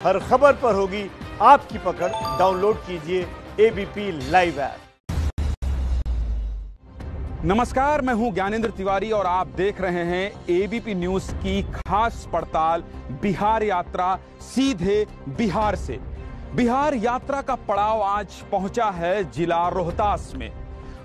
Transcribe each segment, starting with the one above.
हर खबर पर होगी आपकी पकड़। डाउनलोड कीजिए एबीपी लाइव ऐप। नमस्कार, मैं हूं ज्ञानेंद्र तिवारी और आप देख रहे हैं एबीपी न्यूज की खास पड़ताल बिहार यात्रा सीधे बिहार से। बिहार यात्रा का पड़ाव आज पहुंचा है जिला रोहतास में।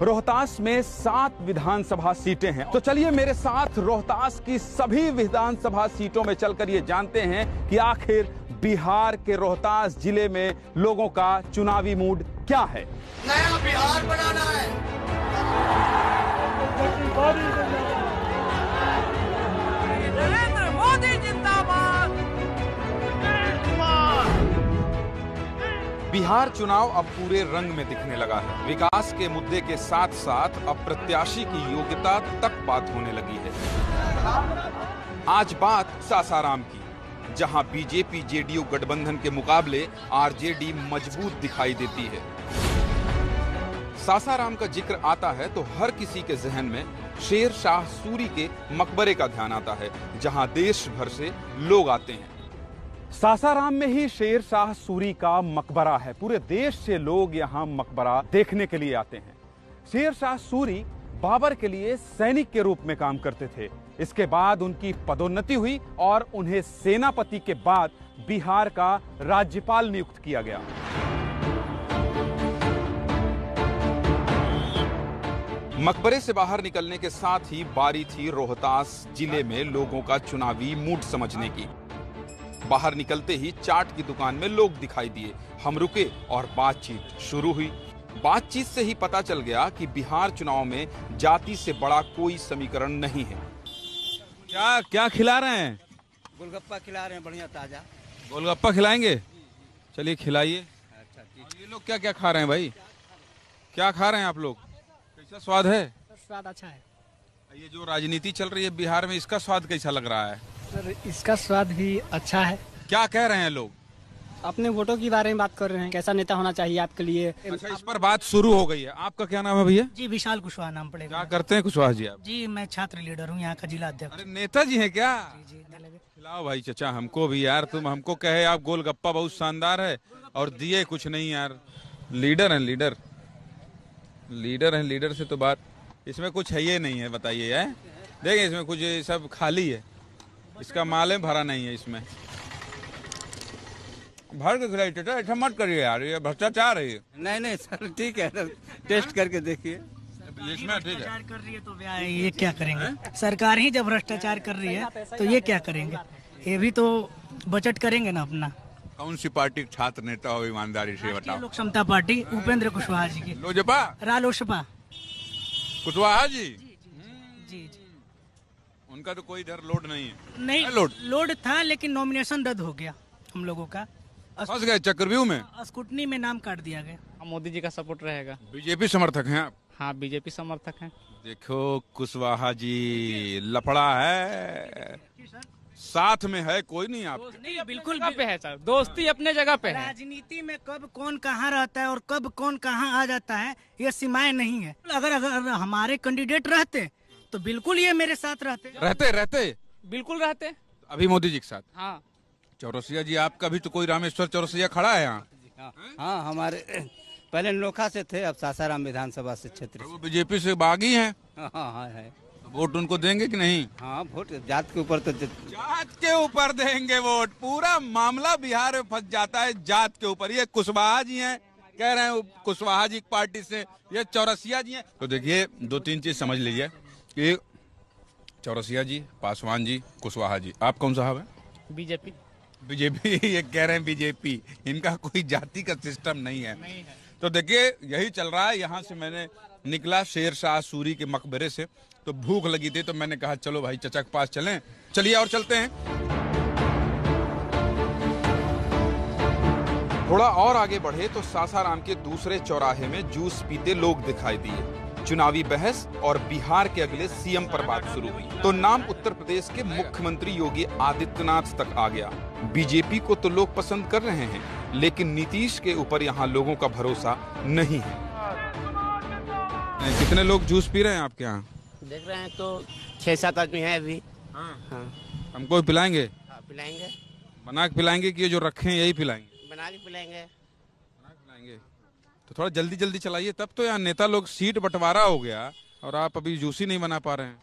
रोहतास में 7 विधानसभा सीटें हैं, तो चलिए मेरे साथ रोहतास की सभी विधानसभा सीटों में चलकर ये जानते हैं कि आखिर बिहार के रोहतास जिले में लोगों का चुनावी मूड क्या है। नया बिहार बनाना है। नरेंद्र मोदी जिंदाबाद। बिहार चुनाव अब पूरे रंग में दिखने लगा है। विकास के मुद्दे के साथ साथ अब प्रत्याशी की योग्यता तक बात होने लगी है। आज बात सासाराम की, जहां बीजेपी जेडीयू गठबंधन के मुकाबले आरजेडी मजबूत दिखाई देती है। सासाराम का जिक्र आता है तो हर किसी के जहन में शेर शाह सूरी के मकबरे का ध्यान आता है, जहां देश भर से लोग आते हैं। सासाराम में ही शेर शाह सूरी का मकबरा है। पूरे देश से लोग यहां मकबरा देखने के लिए आते हैं। शेर शाह सूरी बाबर के लिए सैनिक के रूप में काम करते थे। इसके बाद उनकी पदोन्नति हुई और उन्हें सेनापति के बाद बिहार का राज्यपाल नियुक्त किया गया। मकबरे से बाहर निकलने के साथ ही बारी थी रोहतास जिले में लोगों का चुनावी मूड समझने की। बाहर निकलते ही चाट की दुकान में लोग दिखाई दिए। हम रुके और बातचीत शुरू हुई। बातचीत से ही पता चल गया कि बिहार चुनाव में जाति से बड़ा कोई समीकरण नहीं है। क्या खिला रहे हैं? गोलगप्पा खिला रहे हैं, बढ़िया ताजा गोलगप्पा खिलाएंगे? चलिए खिलाइए। अच्छा ठीक। ये लोग क्या क्या खा रहे हैं भाई? क्या खा रहे हैं आप लोग? कैसा स्वाद है? स्वाद अच्छा है। ये जो राजनीति चल रही है बिहार में, इसका स्वाद कैसा लग रहा है? सर इसका स्वाद भी अच्छा है। क्या कह रहे हैं लोग? अपने वोटों के बारे में बात कर रहे हैं, कैसा नेता होना चाहिए आपके लिए। अच्छा, इस पर बात शुरू हो गई है। आपका क्या नाम है भैया? जी विशाल कुशवाहा नाम पड़ेगा। क्या करते हैं कुशवाहा जी आप? जी मैं छात्र लीडर हूँ, यहाँ का जिला अध्यक्ष। अरे नेताजी हैं क्या? जी खिलाओ भाई चचा हमको भी यार। तुम हमको कहे आप गोलगप्पा बहुत शानदार है और दिए कुछ नहीं यार। लीडर हैं लीडर, लीडर हैं लीडर से तो बात। इसमें कुछ है ये नहीं है, बताइए यार। देखिए इसमें कुछ सब खाली है, इसका माल है भरा नहीं है। इसमें भर के खिलाई चचा, ऐसा मत करिए यार, ये भ्रष्टाचार है। नहीं नहीं सर ठीक है, टेस्ट करके देखिए। इसमें ठीक है। भ्रष्टाचार कर रही है तो ये क्या करेंगे? सरकार ही जब भ्रष्टाचार कर रही है तो ये क्या करेंगे? ये भी तो बजट करेंगे ना अपना। कौन सी पार्टी छात्र नेता हो ईमानदारी से बताओ? लोक समता पार्टी उपेंद्र कुशवाहा जी की। लोजपा रालोसपा कुशवाहा जी। जी। उनका तो कोई इधर लोड नहीं है। नहीं लोड था, लेकिन नॉमिनेशन रद्द हो गया हम लोगों का। फंस गए चक्रव्यूह में। स्कूटनी में नाम काट दिया गया। मोदी जी का सपोर्ट रहेगा। बीजेपी समर्थक हैं आप? हाँ बीजेपी समर्थक हैं। देखो कुशवाहा जी लफड़ा है, साथ में है कोई नहीं आप? नहीं बिल्कुल पे है सर, दोस्ती अपने जगह पे है। राजनीति में कब कौन कहाँ रहता है और कब कौन कहाँ आ जाता है, ये सीमाएं नहीं है। अगर हमारे कैंडिडेट रहते तो बिल्कुल ये मेरे साथ रहते। बिल्कुल रहते। अभी मोदी जी के साथ? हाँ। चौरसिया जी आपका भी तो कोई रामेश्वर चौरसिया खड़ा है यहाँ? हाँ हमारे पहले नोखा से थे, अब सासाराम विधानसभा से क्षेत्र वो बीजेपी से बागी हैं। हाँ है। तो वोट उनको देंगे कि नहीं? हाँ वोट जात के ऊपर तो जात के ऊपर देंगे वोट। पूरा मामला बिहार में फंस जाता है जात के ऊपर। ये कुशवाहा जी हैं, कह रहे हैं कुशवाहा जी पार्टी से, ये चौरसिया जी हैं। तो देखिए 2-3 चीज समझ लीजिए कि चौरसिया जी, पासवान जी, कुशवाहा जी, आप कौन साहब है? बीजेपी। ये कह रहे हैं बीजेपी। इनका कोई जाति का सिस्टम नहीं है। तो देखिए यही चल रहा है। यहाँ से मैंने निकला शेर शाह सूरी के मकबरे से, तो भूख लगी थी तो मैंने कहा चलो भाई चचा के पास चलें। चलिए और चलते हैं। थोड़ा और आगे बढ़े तो सासाराम के दूसरे चौराहे में जूस पीते लोग दिखाई दिए। चुनावी बहस और बिहार के अगले सीएम पर बात शुरू हुई तो नाम उत्तर प्रदेश के मुख्यमंत्री योगी आदित्यनाथ तक आ गया। बीजेपी को तो लोग पसंद कर रहे हैं, लेकिन नीतीश के ऊपर यहाँ लोगों का भरोसा नहीं है। कितने लोग जूस पी रहे हैं आपके यहाँ? देख रहे हैं तो 6-7 आदमी हैं अभी। हाँ। हमको पिलाएंगे? पिलाएंगे। बना के पिलाएंगे कि ये जो रखे हैं यही पिलाएंगे? बना के पिलाएंगे। बना के पिलाएंगे तो थोड़ा जल्दी जल्दी चलाइए, तब तो यहाँ नेता लोग सीट बंटवारा हो गया और आप अभी जूस ही नहीं बना पा रहे हैं।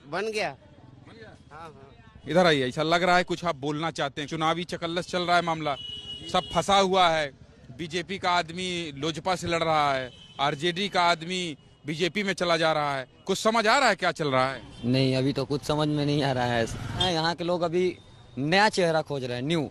बन गया। हाँ। इधर आइए, ऐसा लग रहा है कुछ आप बोलना चाहते हैं। चुनावी चकल्लस चल रहा है, मामला सब फंसा हुआ है। बीजेपी का आदमी लोजपा से लड़ रहा है, आरजेडी का आदमी बीजेपी में चला जा रहा है। कुछ समझ आ रहा है क्या चल रहा है? नहीं, अभी तो कुछ समझ में नहीं आ रहा है। यहाँ के लोग अभी नया चेहरा खोज रहे हैं, न्यू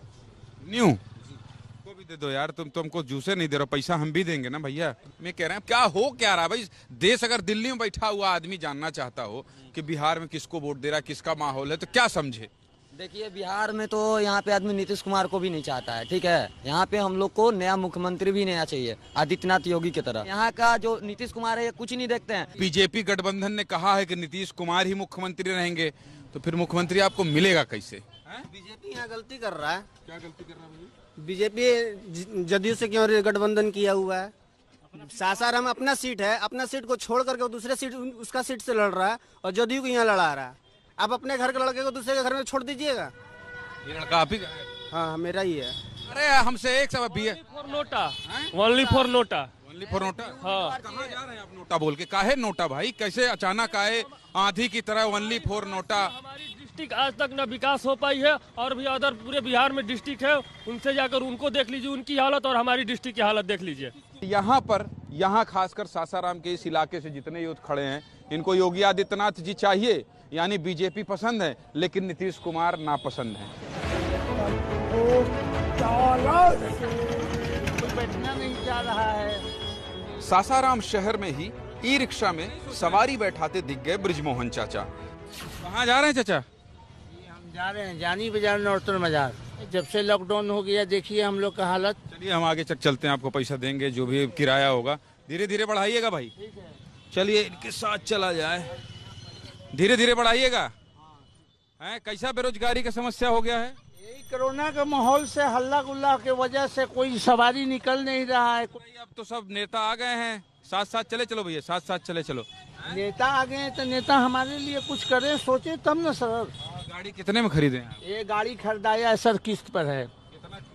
को भी दे दो यार। तुमको जूसे नहीं दे रहे, पैसा हम भी देंगे ना भैया। मैं कह रहे हैं क्या हो क्या रहा है भाई देश। अगर दिल्ली में बैठा हुआ आदमी जानना चाहता हो कि बिहार में किसको वोट दे रहा है, किसका माहौल है, तो क्या समझे? देखिए, बिहार में तो यहाँ पे आदमी नीतीश कुमार को भी नहीं चाहता है, ठीक है। यहाँ पे हम लोग को नया मुख्यमंत्री भी नया चाहिए, आदित्यनाथ योगी की तरह। यहाँ का जो नीतीश कुमार है ये कुछ नहीं देखते हैं। बीजेपी गठबंधन ने कहा है कि नीतीश कुमार ही मुख्यमंत्री रहेंगे, तो फिर मुख्यमंत्री आपको मिलेगा कैसे? बीजेपी यहाँ गलती कर रहा है। क्या गलती कर रहा है? बीजेपी जदयू से क्यों गठबंधन किया हुआ है? सासाराम अपना सीट है, अपना सीट को छोड़ करके वो दूसरे सीट उसका सीट से लड़ रहा है और जदयू को यहाँ लड़ा रहा है। आप अपने घर के लड़के को दूसरे के घर में छोड़ दीजिएगा। ये लड़का आप ही का है? हाँ, मेरा ही है। अरे हमसे एक सब भी है। For NOTA, only for NOTA. Only for NOTA? हाँ। कहाँ जा रहे हैं आप नोटा बोल के? काहे नोटा भाई? कैसे अचानक आए आंधी की तरह ओनली फॉर नोटा? हमारी डिस्ट्रिक्ट आज तक न विकास हो पाई है और भी अदर पूरे बिहार में डिस्ट्रिक्ट है, उनसे जाकर उनको देख लीजिए, उनकी हालत और हमारी डिस्ट्रिक्ट की हालत देख लीजिए। यहाँ खासकर सासाराम के इस इलाके से जितने यूथ खड़े हैं, इनको योगी आदित्यनाथ जी चाहिए, यानी बीजेपी पसंद है, लेकिन नीतीश कुमार नापसंद है। बैठना नहीं चाह रहा है। सासाराम शहर में ही ई रिक्शा में सवारी बैठाते दिख गए ब्रिजमोहन चाचा। कहाँ जा रहे हैं चाचा? हम जा रहे हैं जानी बाजार, नौतन बाजार। जब से लॉकडाउन हो गया देखिए हम लोग का हालत। चलिए हम आगे चलते हैं, आपको पैसा देंगे जो भी किराया होगा। धीरे धीरे बढ़ाइएगा भाई। चलिए इनके साथ चला जाए, धीरे धीरे बढ़ाइएगा। कैसा बेरोजगारी का समस्या हो गया है? यही कोरोना के माहौल से, हल्ला गुल्ला के वजह से कोई सवारी निकल नहीं रहा है। अब तो सब नेता आ गए हैं, साथ साथ चले चलो भैया, साथ साथ चले चलो। नेता आ गए हैं तो नेता हमारे लिए कुछ करें, सोचे तब न सर। गाड़ी कितने में खरीदे हैं? ये गाड़ी खरीदाया सर, किस्त पर है।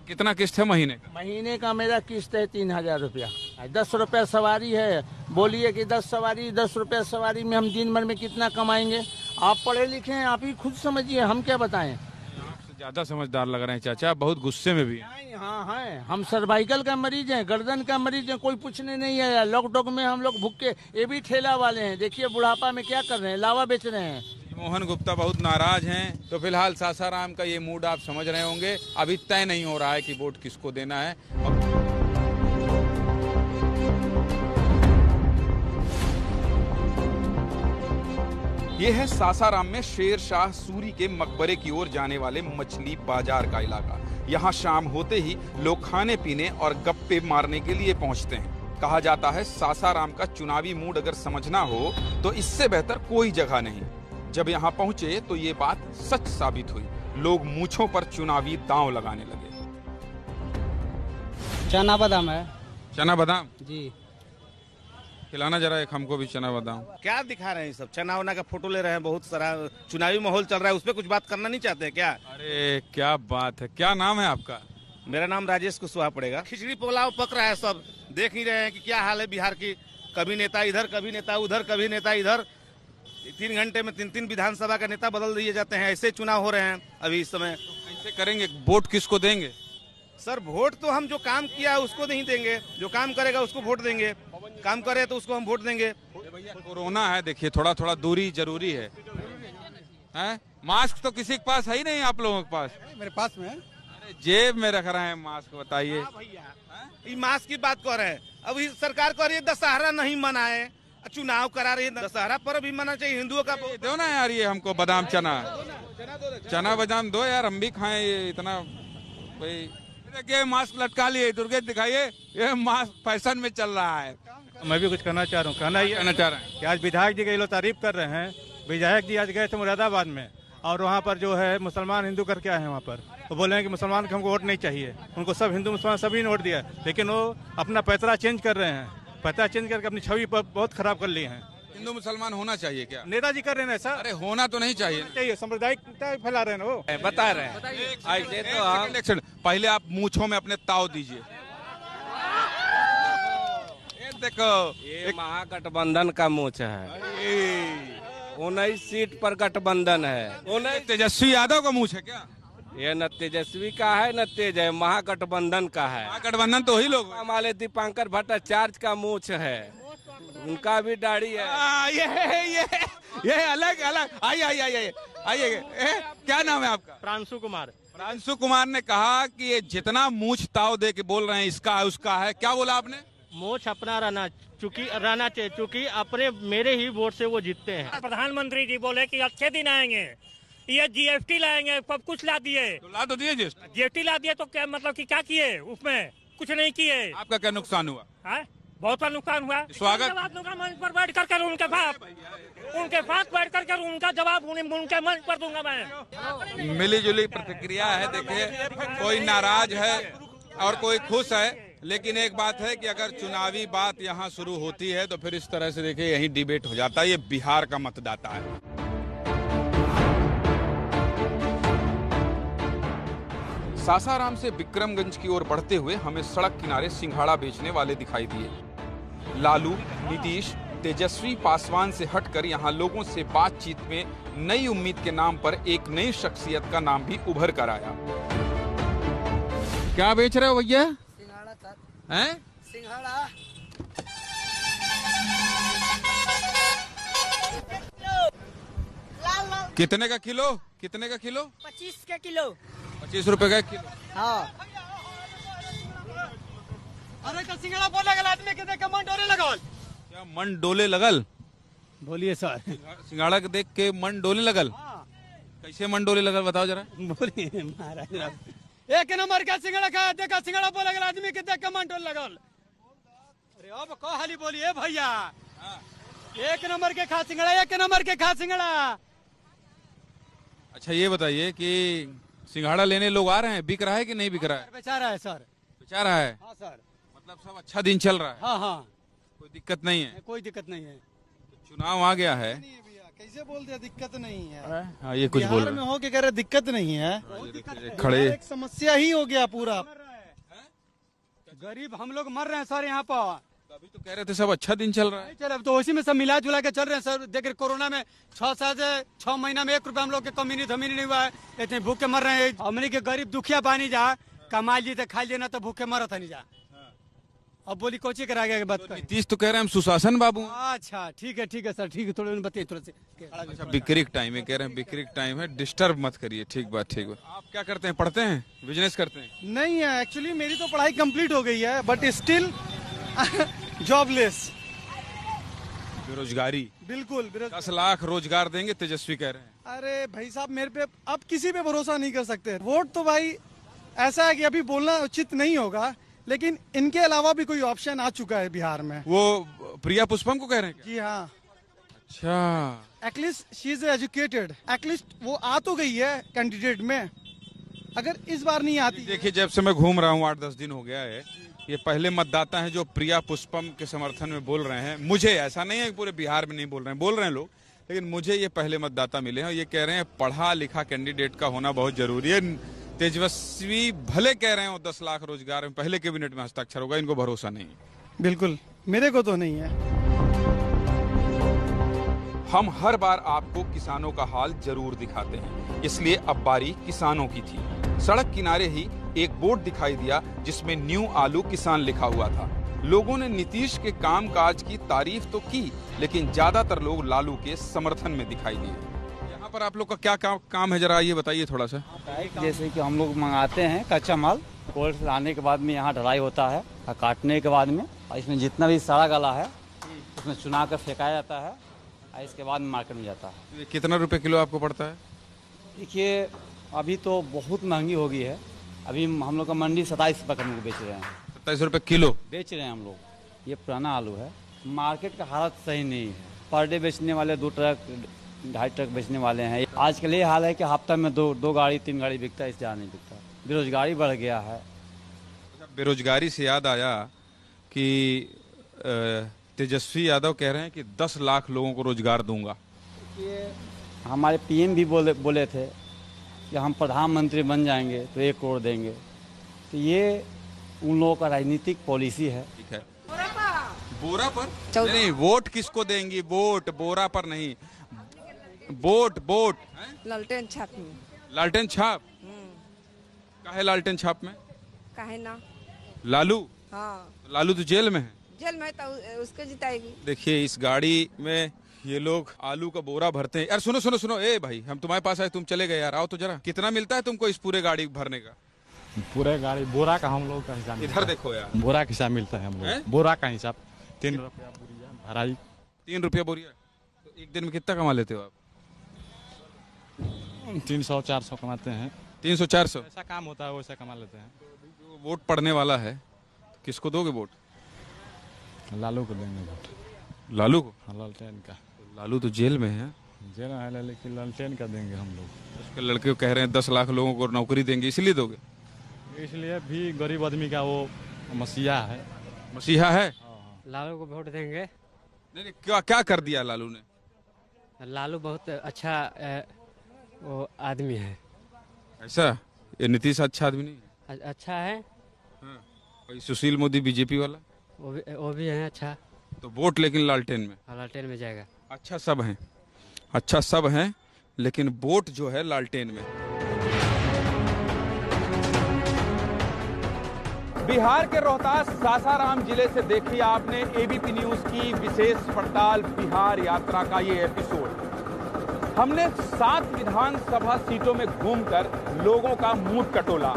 कितना किस्त है महीने का? महीने का मेरा किस्त है 3000 रुपया। 10 रुपया सवारी है। बोलिए कि 10 रुपया सवारी में हम दिन भर में कितना कमाएंगे? आप पढ़े लिखे हैं, आप ही खुद समझिए, हम क्या बताएं। आपसे ज्यादा समझदार लग रहे हैं चाचा, बहुत गुस्से में भी हैं। हाँ है, हम सर्वाइकल का मरीज हैं, गर्दन का मरीज हैं, कोई पूछने नहीं आया। लॉकडाउन में हम लोग भूखे, ये भी ठेला वाले हैं। देखिए बुढ़ापा में क्या कर रहे हैं, लावा बेच रहे हैं। मोहन गुप्ता बहुत नाराज हैं। तो फिलहाल सासाराम का ये मूड आप समझ रहे होंगे। अभी तय नहीं हो रहा है कि वोट किसको देना है। ये है सासाराम में शेर शाह सूरी के मकबरे की ओर जाने वाले मछली बाजार का इलाका। यहाँ शाम होते ही लोग खाने पीने और गप्पे मारने के लिए पहुँचते हैं। कहा जाता है सासाराम का चुनावी मूड अगर समझना हो तो इससे बेहतर कोई जगह नहीं। जब यहाँ पहुंचे तो ये बात सच साबित हुई। लोग मूंछों पर चुनावी दांव लगाने लगे। चना बादाम है। चना बादाम जी, खिलाना जरा एक हमको भी चना बादाम। क्या दिखा रहे हैं सब? चना वना का फोटो ले रहे हैं, बहुत सारा चुनावी माहौल चल रहा है, उस पर कुछ बात करना नहीं चाहते क्या? अरे क्या बात है, क्या नाम है आपका? मेरा नाम राजेश कुशवाहा पड़ेगा। खिचड़ी पुलाव पक रहा है, सब देख ही रहे हैं कि क्या हाल है बिहार की। कभी नेता इधर, कभी नेता उधर, कभी नेता इधर। 3 घंटे में 3 विधानसभा का नेता बदल दिए जाते हैं। ऐसे चुनाव हो रहे हैं अभी इस समय। कैसे करेंगे? वोट किसको देंगे? सर वोट तो हम जो काम किया है उसको नहीं देंगे, जो काम करेगा उसको वोट देंगे। काम करे तो उसको हम वोट देंगे। कोरोना है, देखिए थोड़ा थोड़ा दूरी जरूरी है। मास्क तो किसी के पास है ही नहीं, आप लोगों के पास? मेरे पास में है। जेब में रख रहे हैं मास्क, बताइए। ये मास्क की बात कर रहे हैं। अब इस सरकार कह रही है दशहरा नहीं मनाए, चुनाव करा रही है, दशहरा पर भी मना चाहिए हिंदुओं का। दो ना यार ये हमको बादाम चना बादाम दो यार, हम भी खाएं। ये इतना भाई देखिए मास्क लटका लिए, दुर्गे दिखाइए, ये मास्क फैशन में चल रहा है। मैं भी कुछ कहना चाह रहा हूँ। कहना चाह रहे हैं कि आज विधायक जी के लोग तारीफ कर रहे हैं। विधायक जी आज गए थे मुरादाबाद में और वहाँ पर जो है मुसलमान हिंदू करके आए हैं वहाँ पर। वो बोले हैं कि मुसलमान को हमको वोट नहीं चाहिए, उनको सब हिंदू मुसलमान सभी ने वोट दिया, लेकिन वो अपना पैतरा चेंज कर रहे हैं। पैतरा चेंज करके अपनी छवि पर बहुत खराब कर लिए हैं। हिंदू मुसलमान होना चाहिए क्या? नेताजी कर रहे हैं ऐसा। अरे होना तो नहीं चाहिए। चाहिए, सांप्रदायिकता फैला रहे हैं वो। बता रहे हैं ऐसे तो हम इलेक्शन पहले आप मूंछों में अपने ताव दीजिए। ये देखो ये महागठबंधन का मूंछ है। 19 सीट पर गठबंधन है। 19 तेजस्वी यादव का मूंछ है क्या? ये न तेजस्वी का है न तेज है, महागठबंधन का है। महागठबंधन तो वही लोग हमारे दीपांकर भट्टाचार्य का मूंछ है, उनका भी दाढ़ी है। ये अलग अलग। आइए क्या नाम है आपका? प्रांशु कुमार। प्रांशु कुमार ने कहा कि ये जितना मूंछ ताव दे के बोल रहे हैं इसका है उसका है, क्या बोला आपने? मोछ अपना रहना चाहिए, चूंकि अपने मेरे ही वोट से वो जीतते हैं। प्रधानमंत्री जी बोले कि अच्छे दिन आएंगे, ये जीएसटी लाएंगे, सब कुछ ला दिए। तो ला तो दिए जीएसटी ला दिए तो क्या मतलब कि क्या किए? उसमें कुछ नहीं किए। आपका क्या नुकसान हुआ? है बहुत सा नुकसान हुआ। स्वागत जवाब दूंगा मंच पर बैठ कर उनके साथ बैठ कर उनका जवाब उनके मंच पर दूंगा मैं। मिली जुली प्रतिक्रिया है। देखिए कोई नाराज है और कोई खुश है, लेकिन एक बात है कि अगर चुनावी बात यहाँ शुरू होती है तो फिर इस तरह से देखिए यही डिबेट हो जाता है। ये बिहार का मतदाता है। सासाराम से विक्रमगंज की ओर बढ़ते हुए हमें सड़क किनारे सिंघाड़ा बेचने वाले दिखाई दिए। लालू, नीतीश, तेजस्वी पासवान से हटकर यहाँ लोगों से बातचीत में नई उम्मीद के नाम पर एक नई शख्सियत का नाम भी उभर कर आया। क्या बेच रहे हो भैया? सिंघाड़ा सर। हैं? सिंघाड़ा। कितने का किलो? कितने का किलो? 25 के किलो। 25 रुपए का किलो। हाँ। अरे का सिंघाड़ा बोले गल आदमी के देख के मन डोले लगल। क्या मन डोले लगल? बोलिए सर। सिंघाड़ा के देख के मन डोले लगल? कैसे मन डोले लगल बताओ जरा। बोलिए महाराज। एक नंबर का सिंघाड़ा खा देखा सिंघाड़ा बोले गल आदमी के देख के मन डोले लगल। अरे अब कहो हाली बोलिए भैया। एक नंबर के खा सिंघाड़ा, एक नंबर के खा सिंघाड़ा। अच्छा ये बताइए कि सिंघाड़ा लेने लोग आ रहे हैं, बिक रहा है कि नहीं बिक रहा है? बेचा रहा है सर। बेचा रहा है? हाँ सर। मतलब सब अच्छा दिन चल रहा है? हाँ हाँ, कोई दिक्कत नहीं है? कोई दिक्कत नहीं है। चुनाव आ गया है। कैसे बोल दिया दिक्कत नहीं है? हाँ ये कुछ बोल बिहार में हो के कह रहे दिक्कत नहीं है। खड़े एक समस्या ही हो गया पूरा। गरीब हम लोग मर रहे हैं सर यहाँ पर। अभी तो कह रहे थे सब अच्छा दिन चल रहा है। चल अब तो उसी में सब मिला जुला के चल रहे हैं सर। देख कोरोना में 6 महीना में 1 रुपया हम लोग के कमी नहीं हुआ है। इतने भूखे मर रहे हैं। हमने के गरीब दुखिया पानी जा कमा ली तो खा लेना तो भूखे मरत नहीं जा। अब बोली कोची करा गया बात। नीतीश तो कह रहे हैं हम सुशासन बाबू। अच्छा ठीक है सर, ठीक है थोड़ा बताइए थोड़ा से। अच्छा बिक्री टाइम है, कह रहे हैं बिक्री टाइम है, डिस्टर्ब मत करिए। ठीक बात ठीक बात। आप क्या करते हैं? पढ़ते हैं? बिजनेस करते हैं? नहीं है एक्चुअली मेरी तो पढ़ाई कंप्लीट हो गई है बट स्टिल जॉबलेस। बेरोजगारी? बिल्कुल 10 लाख रोजगार देंगे तेजस्वी कह रहे हैं। अरे भाई साहब मेरे पे अब किसी पे भरोसा नहीं कर सकते। वोट तो भाई ऐसा है कि अभी बोलना उचित नहीं होगा, लेकिन इनके अलावा भी कोई ऑप्शन आ चुका है बिहार में। वो प्रिया पुष्पम को कह रहे हैं? जी हाँ। अच्छा at least she is educated, at least वो आ तो गई है कैंडिडेट में। अगर इस बार नहीं आती। देखिए जब से मैं घूम रहा हूँ 8-10 दिन हो गया है, ये पहले मतदाता हैं जो प्रिया पुष्पम के समर्थन में बोल रहे हैं। मुझे ऐसा नहीं है कि पूरे बिहार में नहीं बोल रहे हैं लोग, लेकिन मुझे ये पहले मतदाता मिले हैं। ये कह रहे हैं पढ़ा लिखा कैंडिडेट का होना बहुत जरूरी है। तेजस्वी भले कह रहे हो 10 लाख रोजगार में पहले कैबिनेट में हस्ताक्षर होगा, इनको भरोसा नहीं है। बिल्कुल मेरे को तो नहीं है। हम हर बार आपको किसानों का हाल जरूर दिखाते हैं, इसलिए अब बारी किसानों की थी। सड़क किनारे ही एक बोर्ड दिखाई दिया जिसमें न्यू आलू किसान लिखा हुआ था। लोगों ने नीतीश के कामकाज की तारीफ तो की, लेकिन ज्यादातर लोग लालू के समर्थन में दिखाई दिए। यहाँ पर आप लोग का क्या काम है, जरा ये बताइए थोड़ा सा। जैसे कि हम लोग मंगाते हैं कच्चा माल, कोल्ड से लाने के बाद में यहाँ ढलाई होता है और काटने के बाद में इसमें जितना भी सड़ा गला है उसमें चुना कर फेंकाया जाता है और इसके बाद मार्केट में जाता है। कितना रुपए किलो आपको पड़ता है? देखिए अभी तो बहुत महंगी हो गई है। अभी हम लोग का मंडी 27 रुपये हम लोग बेच रहे हैं। 27 रुपये किलो बेच रहे हैं हम लोग। ये पुराना आलू है। मार्केट का हालत सही नहीं है। पर डे बेचने वाले 2 ट्रक 2.5 ट्रक बेचने वाले हैं। आजकल ये हाल है कि हफ्ता में 2 गाड़ी 3 गाड़ी बिकता है, इससे ज़्यादा नहीं बिकता। बेरोजगारी बढ़ गया है। बेरोजगारी से याद आया कि तेजस्वी यादव कह रहे हैं कि 10 लाख लोगों को रोजगार दूंगा। ये हमारे पीएम भी बोले थे कि हम प्रधानमंत्री बन जाएंगे तो 1 करोड़ देंगे। तो ये उन लोगों का राजनीतिक पॉलिसी है। ठीक है, बोरा पर नहीं, वोट किसको देंगी? वोट बोरा पर नहीं, वोट लालटेन छाप में। लालटेन छाप काहे? लालटेन छाप में काहे ना? लालू? हाँ, लालू तो जेल में है। जेल में तो उसको जिताएगी। देखिए इस गाड़ी में ये लोग आलू का बोरा भरते हैं। यार सुनो सुनो सुनो, ए भाई हम तुम्हारे पास आए, तुम चले गए यार, आओ तो जरा। कितना मिलता है तुमको इस पूरे गाड़ी भरने का? पूरे गाड़ी बोरा का हम लोग का हिसाब। इधर देखो यार, बोरा का हिसाब मिलता है हम लोग। बोरा का हिसाब 3 रुपया बोरिया भराई। 3 रुपया बोरिया। तो एक दिन में कितना कमा लेते हो आप? 300-400 कमाते हैं। 300-400 ऐसा काम होता है वैसा कमा लेते हैं। जो वोट पड़ने वाला है, किसको दोगे वोट? लालू को देंगे वोट। लालू को? हाँ, लालटेन का। लालू तो जेल में है। जेल है लेकिन लालटेन का देंगे हम लोग। उसके लड़के कह रहे हैं 10 लाख लोगों को नौकरी देंगे, इसलिए दोगे? इसलिए भी गरीब आदमी का वो मसीहा है। मसीहा है? लालू को वोट देंगे। नहीं, क्या क्या कर दिया लालू ने? लालू बहुत अच्छा वो आदमी है। ऐसा? ये नीतीश अच्छा आदमी नहीं है? अच्छा है। हाँ। सुशील मोदी बीजेपी वाला वो भी है अच्छा। तो वोट लेकिन लालटेन में? लालटेन में जाएगा। अच्छा सब है, अच्छा सब है, लेकिन वोट जो है लालटेन में। बिहार के रोहतास सासाराम जिले से देखिए आपने एबीपी न्यूज की विशेष पड़ताल बिहार यात्रा का ये एपिसोड। हमने 7 विधानसभा सीटों में घूमकर लोगों का मूड टटोला।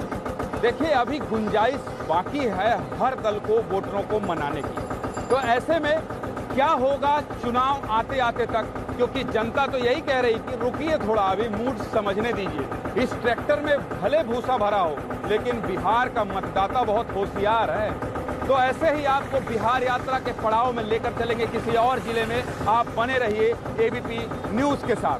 देखिए अभी गुंजाइश बाकी है हर दल को वोटरों को मनाने की। तो ऐसे में क्या होगा चुनाव आते आते तक, क्योंकि जनता तो यही कह रही कि रुकिए थोड़ा, अभी मूड समझने दीजिए। इस ट्रैक्टर में भले भूसा भरा हो, लेकिन बिहार का मतदाता बहुत होशियार है। तो ऐसे ही आपको बिहार यात्रा के पड़ाव में लेकर चलेंगे किसी और जिले में। आप बने रहिए एबीपी न्यूज के साथ।